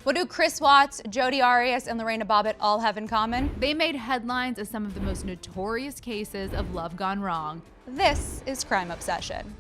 What do Chris Watts, Jodi Arias, and Lorena Bobbitt all have in common? They made headlines as some of the most notorious cases of love gone wrong. This is Crime Obsession.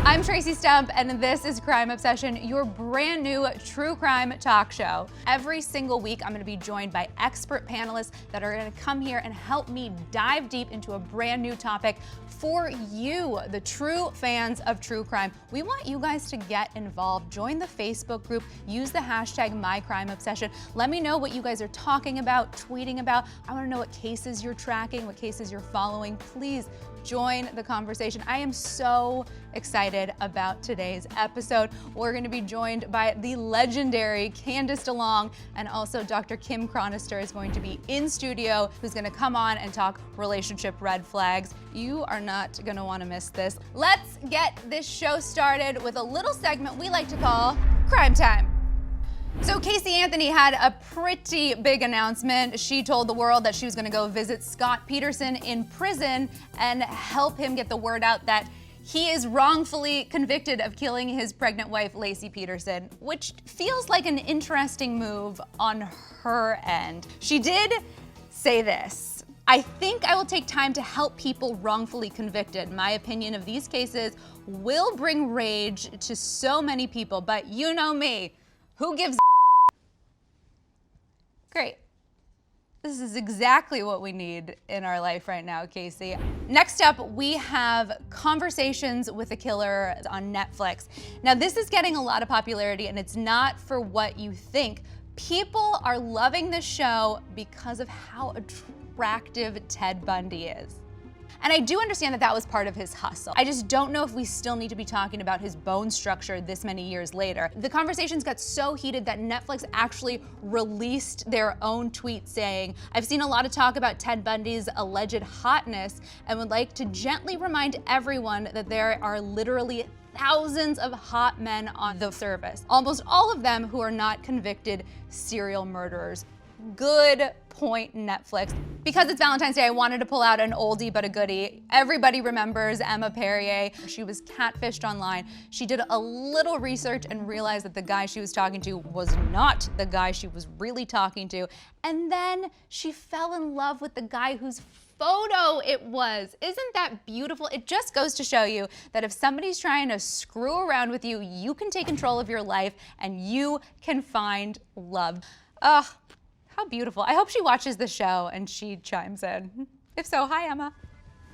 I'm Traci Stumpf, and this is Crime Obsession, your brand new true crime talk show. Every single week, I'm gonna be joined by expert panelists that are gonna come here and help me dive deep into a brand new topic for you, the true fans of true crime. We want you guys to get involved. Join the Facebook group, use the hashtag #MyCrimeObsession. Let me know what you guys are talking about, tweeting about. I wanna know what cases you're tracking, what cases you're following. Please join the conversation. I am so excited about today's episode. We're going to be joined by the legendary Candace DeLong, and also Dr. Kim Chronister is going to be in studio, who's going to come on and talk relationship red flags. You are not going to want to miss this. Let's get this show started with a little segment we like to call Crime Time. So Casey Anthony had a pretty big announcement. She told the world that she was gonna go visit Scott Peterson in prison and help him get the word out that he is wrongfully convicted of killing his pregnant wife, Laci Peterson, which feels like an interesting move on her end. She did say this: "I think I will take time to help people wrongfully convicted. My opinion of these cases will bring rage to so many people, but you know me. Who gives a?" Great. This is exactly what we need in our life right now, Casey. Next up, we have Conversations with a Killer on Netflix. Now, this is getting a lot of popularity, and it's not for what you think. People are loving this show because of how attractive Ted Bundy is. And I do understand that that was part of his hustle. I just don't know if we still need to be talking about his bone structure this many years later. The conversations got so heated that Netflix actually released their own tweet saying, "I've seen a lot of talk about Ted Bundy's alleged hotness and would like to gently remind everyone that there are literally thousands of hot men on the service, almost all of them who are not convicted serial murderers." Good point, Netflix. Because it's Valentine's Day, I wanted to pull out an oldie but a goodie. Everybody remembers Emma Perrier. She was catfished online. She did a little research and realized that the guy she was talking to was not the guy she was really talking to. And then she fell in love with the guy whose photo it was. Isn't that beautiful? It just goes to show you that if somebody's trying to screw around with you, you can take control of your life and you can find love. Ugh. How beautiful. I hope she watches the show and she chimes in. If so, hi, Emma.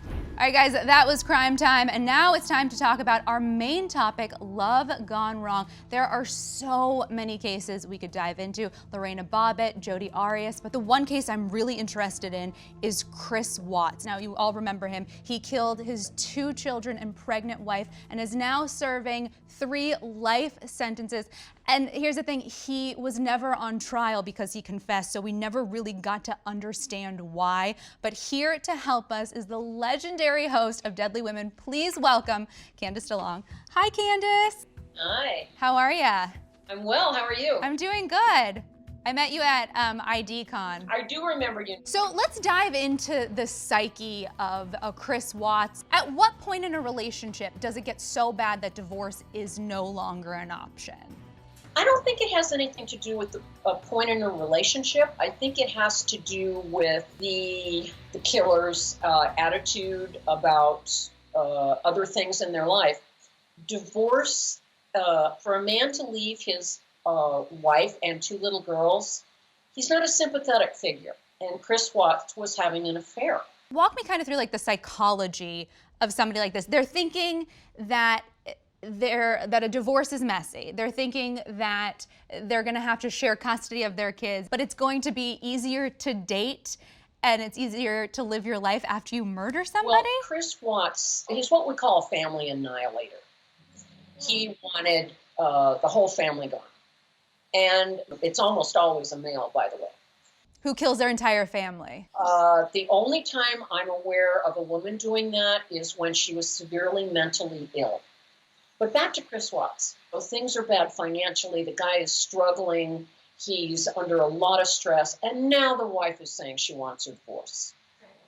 All right, guys, that was Crime Time, and now it's time to talk about our main topic, love gone wrong. There are so many cases we could dive into. Lorena Bobbitt, Jodi Arias, but the one case I'm really interested in is Chris Watts. Now, you all remember him. He killed his 2 children and pregnant wife and is now serving 3 life sentences. And here's the thing, he was never on trial because he confessed, so we never really got to understand why. But here to help us is the legendary host of Deadly Women. Please welcome Candace DeLong. Hi, Candace. Hi. How are ya? I'm well. How are you? I'm doing good. I met you at IDCon. I do remember you. So let's dive into the psyche of Chris Watts. At what point in a relationship does it get so bad that divorce is no longer an option? I don't think it has anything to do with a point in a relationship. I think it has to do with the killer's attitude about other things in their life. Divorce, for a man to leave his wife and 2 little girls, he's not a sympathetic figure. And Chris Watts was having an affair. Walk me kind of through like the psychology of somebody like this. They're thinking that a divorce is messy. They're thinking that they're gonna have to share custody of their kids, but it's going to be easier to date and it's easier to live your life after you murder somebody? Well, Chris Watts, he's what we call a family annihilator. He wanted the whole family gone. And it's almost always a male, by the way. Who kills their entire family? The only time I'm aware of a woman doing that is when she was severely mentally ill. But back to Chris Watts. So things are bad financially. The guy is struggling. He's under a lot of stress. And now the wife is saying she wants a divorce.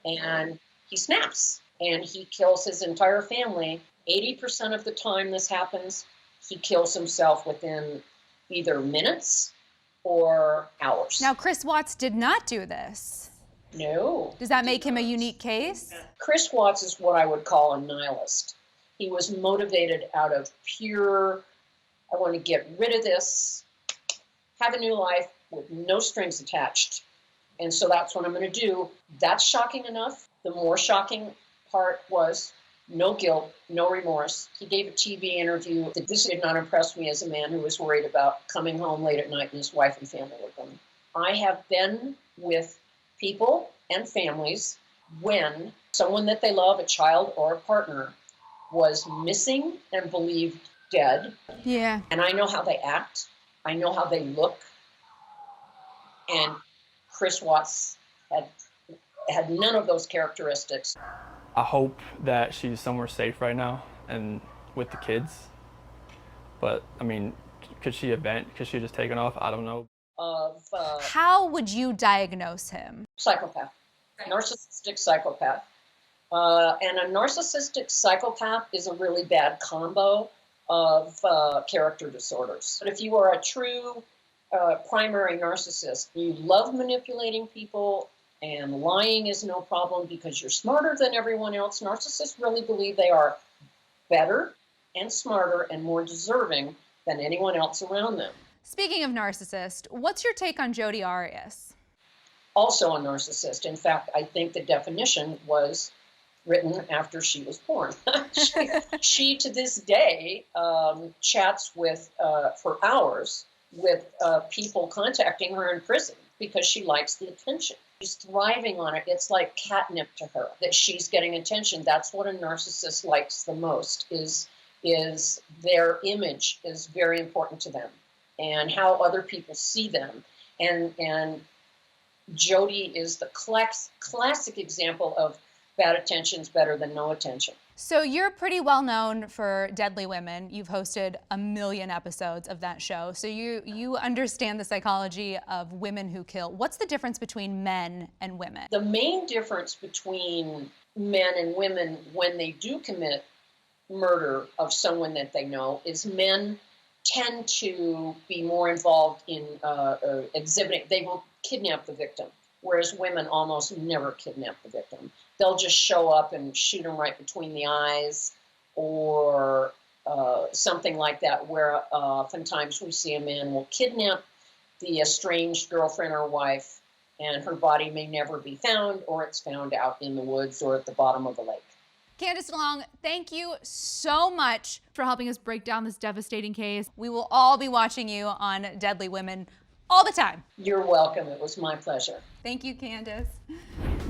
And he snaps. And he kills his entire family. 80% of the time this happens, he kills himself within either minutes or hours. Now, Chris Watts did not do this. No. Does that make him a unique case? Chris Watts is what I would call a nihilist. He was motivated out of pure, I want to get rid of this, have a new life with no strings attached. And so that's what I'm going to do. That's shocking enough. The more shocking part was no guilt, no remorse. He gave a TV interview that this did not impress me as a man who was worried about coming home late at night and his wife and family were gone. I have been with people and families when someone that they love, a child or a partner, was missing and believed dead. Yeah. And I know how they act. I know how they look. And Chris Watts had none of those characteristics. I hope that she's somewhere safe right now and with the kids. But, I mean, could she just taken off? I don't know. How would you diagnose him? Psychopath, narcissistic psychopath. And a narcissistic psychopath is a really bad combo of character disorders. But if you are a true primary narcissist, you love manipulating people, and lying is no problem because you're smarter than everyone else. Narcissists really believe they are better and smarter and more deserving than anyone else around them. Speaking of narcissist, what's your take on Jodi Arias? Also a narcissist. In fact, I think the definition was written after she was born. She to this day chats with for hours with people contacting her in prison because she likes the attention. She's thriving on it. It's like catnip to her that she's getting attention. That's what a narcissist likes the most, is their image is very important to them and how other people see them. And Jodi is the classic example of bad attention's better than no attention. So you're pretty well known for Deadly Women. You've hosted 1 million episodes of that show. So you understand the psychology of women who kill. What's the difference between men and women? The main difference between men and women when they do commit murder of someone that they know is men tend to be more involved in exhibiting. They will kidnap the victim, whereas women almost never kidnap the victim. They'll just show up and shoot them right between the eyes or something like that, where oftentimes we see a man will kidnap the estranged girlfriend or wife, and her body may never be found, or it's found out in the woods or at the bottom of the lake. Candace DeLong, thank you so much for helping us break down this devastating case. We will all be watching you on Deadly Women all the time. You're welcome. It was my pleasure. Thank you, Candace.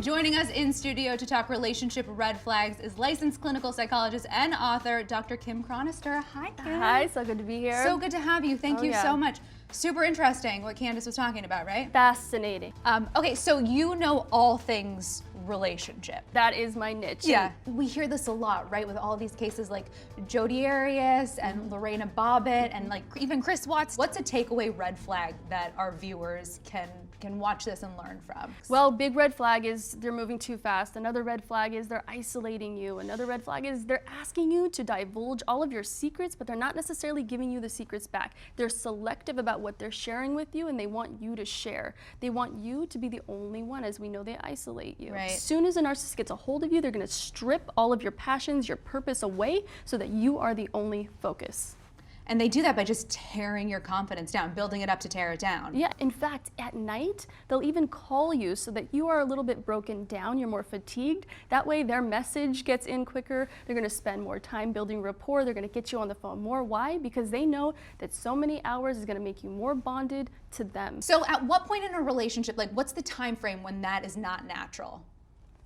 Joining us in studio to talk relationship red flags is licensed clinical psychologist and author, Dr. Kim Chronister. Hi, Kim. Hi, so good to be here. So good to have you. Thank you so much. Super interesting what Candace was talking about, right? Fascinating. Okay, so you know all things relationship. That is my niche. Yeah, we hear this a lot, right? With all these cases like Jodi Arias and Lorena Bobbitt and like even Chris Watts. What's a takeaway red flag that our viewers can watch this and learn from? Well, big red flag is they're moving too fast. Another red flag is they're isolating you. Another red flag is they're asking you to divulge all of your secrets, but they're not necessarily giving you the secrets back. They're selective about what they're sharing with you, and they want you to share. They want you to be the only one. As we know, they isolate you. Right. As soon as a narcissist gets a hold of you, they're going to strip all of your passions, your purpose away so that you are the only focus. And they do that by just tearing your confidence down, building it up to tear it down. Yeah, in fact, at night, they'll even call you so that you are a little bit broken down, you're more fatigued. That way their message gets in quicker. They're gonna spend more time building rapport. They're gonna get you on the phone more. Why? Because they know that so many hours is gonna make you more bonded to them. So at what point in a relationship, like what's the time frame when that is not natural?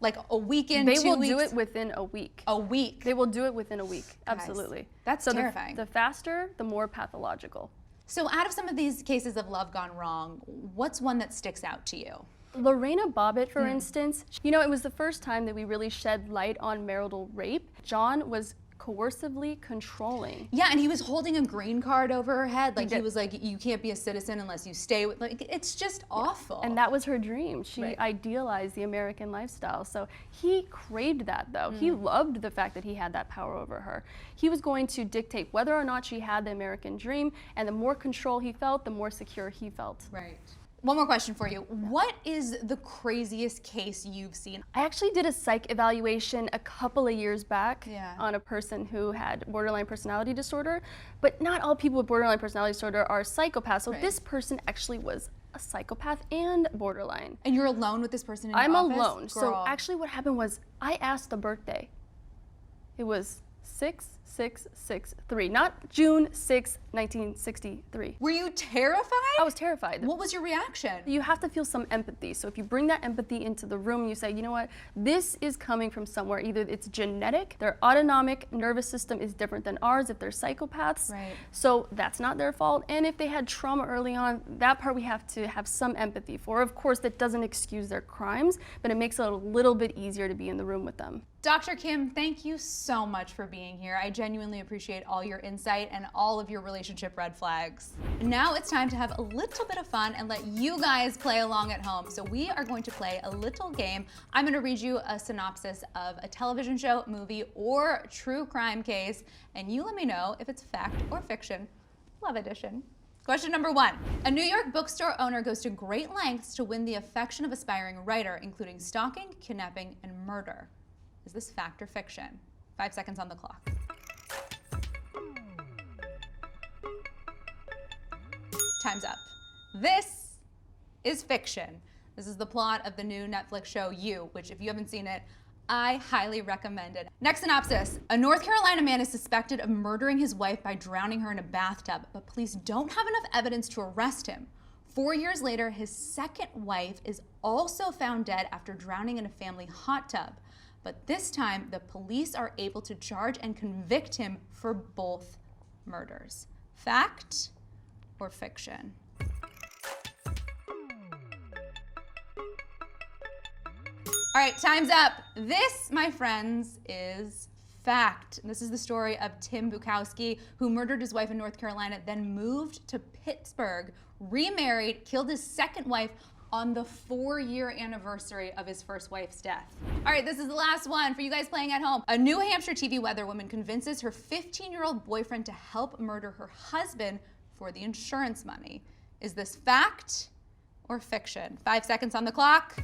Like a weekend, 2 weeks? They will do it within a week. A week? They will do it within a week, absolutely. That's so terrifying. The faster, the more pathological. So out of some of these cases of love gone wrong, what's one that sticks out to you? Lorena Bobbitt, for instance, you know, it was the first time that we really shed light on marital rape. John was coercively controlling. Yeah, and he was holding a green card over her head. Like he was like, you can't be a citizen unless you stay with, like, it's just awful. And that was her dream. She Right. idealized the American lifestyle. So he craved that, though. He loved the fact that he had that power over her. He was going to dictate whether or not she had the American dream, and the more control he felt, the more secure he felt. Right. One more question for you. What is the craziest case you've seen? I actually did a psych evaluation a couple of years back Yeah. on a person who had borderline personality disorder, but not all people with borderline personality disorder are psychopaths. So Right. this person actually was a psychopath and borderline. And you're alone with this person in your I'm office? alone. So Girl. actually what happened was I asked the birthday. It was 6663, not June 6, 1963. Were you terrified? I was terrified. What was your reaction? You have to feel some empathy. So if you bring that empathy into the room, you say, you know what, this is coming from somewhere. Either it's genetic, their autonomic nervous system is different than ours if they're psychopaths. Right. So that's not their fault. And if they had trauma early on, that part we have to have some empathy for. Of course, that doesn't excuse their crimes, but it makes it a little bit easier to be in the room with them. Dr. Kim, thank you so much for being here. I genuinely appreciate all your insight and all of your relationship red flags. Now it's time to have a little bit of fun and let you guys play along at home. So we are going to play a little game. I'm going to read you a synopsis of a television show, movie, or true crime case, and you let me know if it's fact or fiction. Love edition. Question number 1. A New York bookstore owner goes to great lengths to win the affection of aspiring writer, including stalking, kidnapping, and murder. Is this fact or fiction? 5 seconds on the clock. Time's up. This is fiction. This is the plot of the new Netflix show You, which if you haven't seen it, I highly recommend it. Next synopsis. A North Carolina man is suspected of murdering his wife by drowning her in a bathtub, but police don't have enough evidence to arrest him. 4 years later, his second wife is also found dead after drowning in a family hot tub. But this time, the police are able to charge and convict him for both murders. Fact or fiction? All right, time's up. This, my friends, is fact. This is the story of Tim Bukowski, who murdered his wife in North Carolina, then moved to Pittsburgh, remarried, killed his second wife on the 4-year anniversary of his first wife's death. All right, this is the last one for you guys playing at home. A New Hampshire TV weather woman convinces her 15-year-old boyfriend to help murder her husband for the insurance money. Is this fact or fiction? 5 seconds on the clock.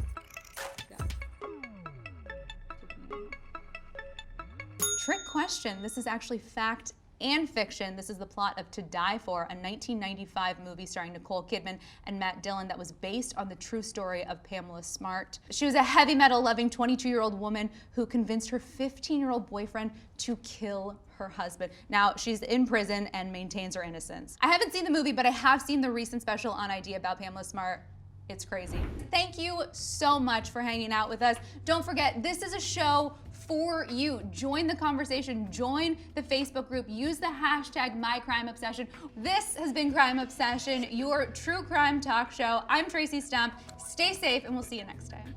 Trick question. This is actually fact and fiction. This is the plot of To Die For, a 1995 movie starring Nicole Kidman and Matt Dillon that was based on the true story of Pamela Smart. She was a heavy metal loving 22-year-old woman who convinced her 15-year-old boyfriend to kill her husband. Now, she's in prison and maintains her innocence. I haven't seen the movie, but I have seen the recent special on ID about Pamela Smart. It's crazy. Thank you so much for hanging out with us. Don't forget, this is a show for you. Join the conversation, join the Facebook group, use the hashtag #MyCrimeObsession. This has been Crime Obsession, your true crime talk show. I'm Traci Stumpf. Stay safe and we'll see you next time.